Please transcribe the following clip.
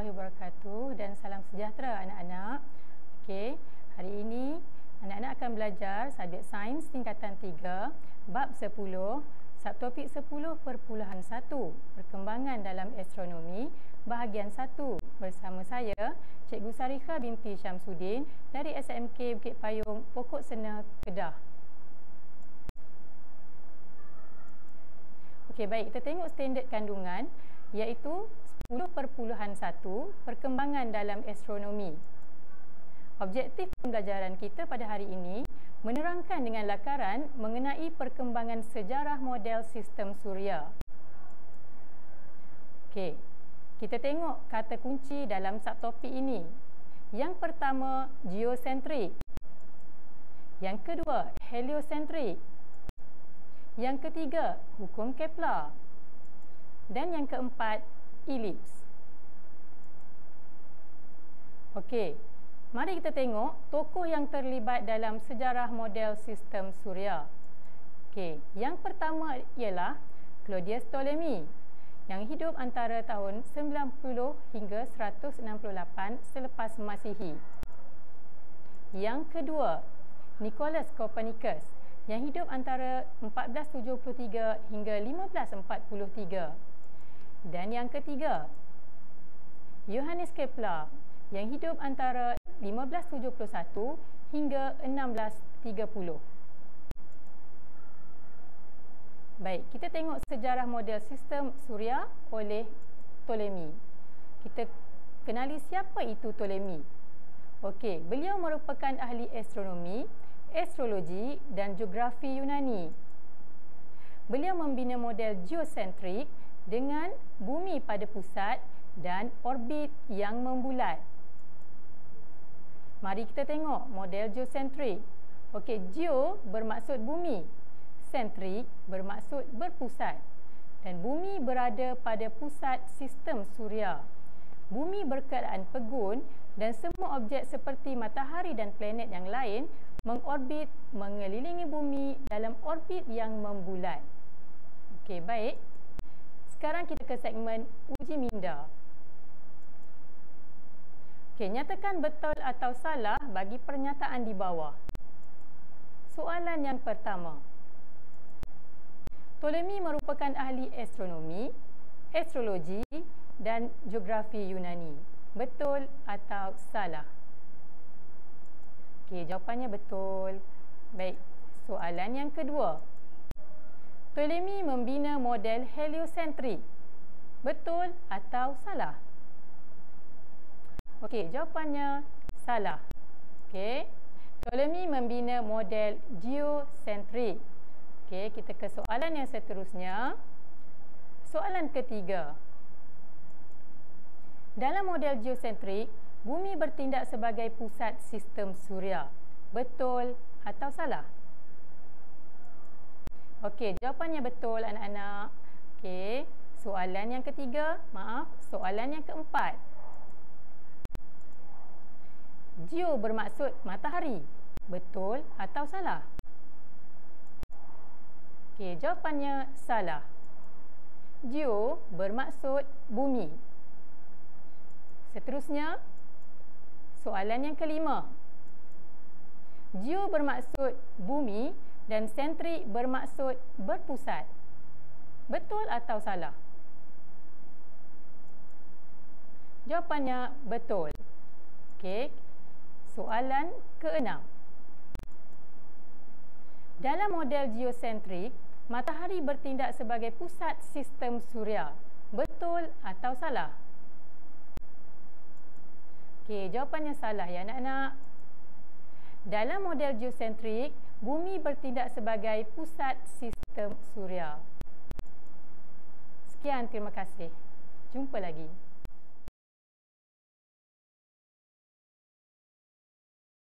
warahmatullahi wabarakatuh dan salam sejahtera anak-anak. Okey, hari ini anak-anak akan belajar subjek sains tingkatan 3, bab 10, subtopik 10.1, perkembangan dalam astronomi, bahagian 1 bersama saya, Cikgu Sarikha binti Syamsuddin dari SMK Bukit Payung, Pokok Sena, Kedah. Okey, baik, kita tengok standard kandungan iaitu 10.1, perkembangan dalam astronomi. Objektif pembelajaran kita pada hari ini menerangkan dengan lakaran mengenai perkembangan sejarah model sistem suria. Okey, kita tengok kata kunci dalam subtopik ini. Yang pertama, geosentrik. Yang kedua, heliosentrik. Yang ketiga, hukum Kepler. Dan yang keempat, elips. Okey, mari kita tengok tokoh yang terlibat dalam sejarah model sistem suria. Okey, yang pertama ialah Claudius Ptolemy yang hidup antara tahun 90 hingga 168 selepas Masihi. Yang kedua, Nicolaus Copernicus yang hidup antara 1473 hingga 1543. Dan yang ketiga, Johannes Kepler yang hidup antara 1571 hingga 1630. Baik, kita tengok sejarah model sistem suria oleh Ptolemy. Kita kenali siapa itu Ptolemy. Okey, beliau merupakan ahli astronomi, astrologi dan geografi Yunani. Beliau membina model geosentrik dengan bumi pada pusat dan orbit yang membulat. Mari kita tengok model geosentrik. Okey, geo bermaksud bumi, sentrik bermaksud berpusat, dan bumi berada pada pusat sistem suria. Bumi berkeadaan pegun dan semua objek seperti matahari dan planet yang lain mengorbit mengelilingi bumi dalam orbit yang membulat. Okey, baik. Sekarang kita ke segmen uji minda. Okey, nyatakan betul atau salah bagi pernyataan di bawah. Soalan yang pertama. Ptolemy merupakan ahli astronomi, astrologi dan geografi Yunani. Betul atau salah? Okey, jawapannya betul. Baik, soalan yang kedua. Ptolemy membina model heliosentrik. Betul atau salah? Okey, jawapannya salah. Okey, Ptolemy membina model geosentrik. Okey, kita ke soalan yang seterusnya. Soalan ketiga. Dalam model geosentrik, bumi bertindak sebagai pusat sistem suria. Betul atau salah? Okey, jawapannya betul anak-anak. Okey, soalan yang ketiga, soalan yang keempat. Geo bermaksud matahari. Betul atau salah? Okey, jawapannya salah. Geo bermaksud bumi. Seterusnya, soalan yang kelima. Geo bermaksud bumi dan sentrik bermaksud berpusat. Betul atau salah? Jawapannya betul. Okey. Soalan ke-6. Dalam model geosentrik, matahari bertindak sebagai pusat sistem suria. Betul atau salah? Okey, jawapannya salah ya anak-anak. Dalam model geosentrik, bumi bertindak sebagai pusat sistem suria. Sekian, terima kasih. Jumpa lagi.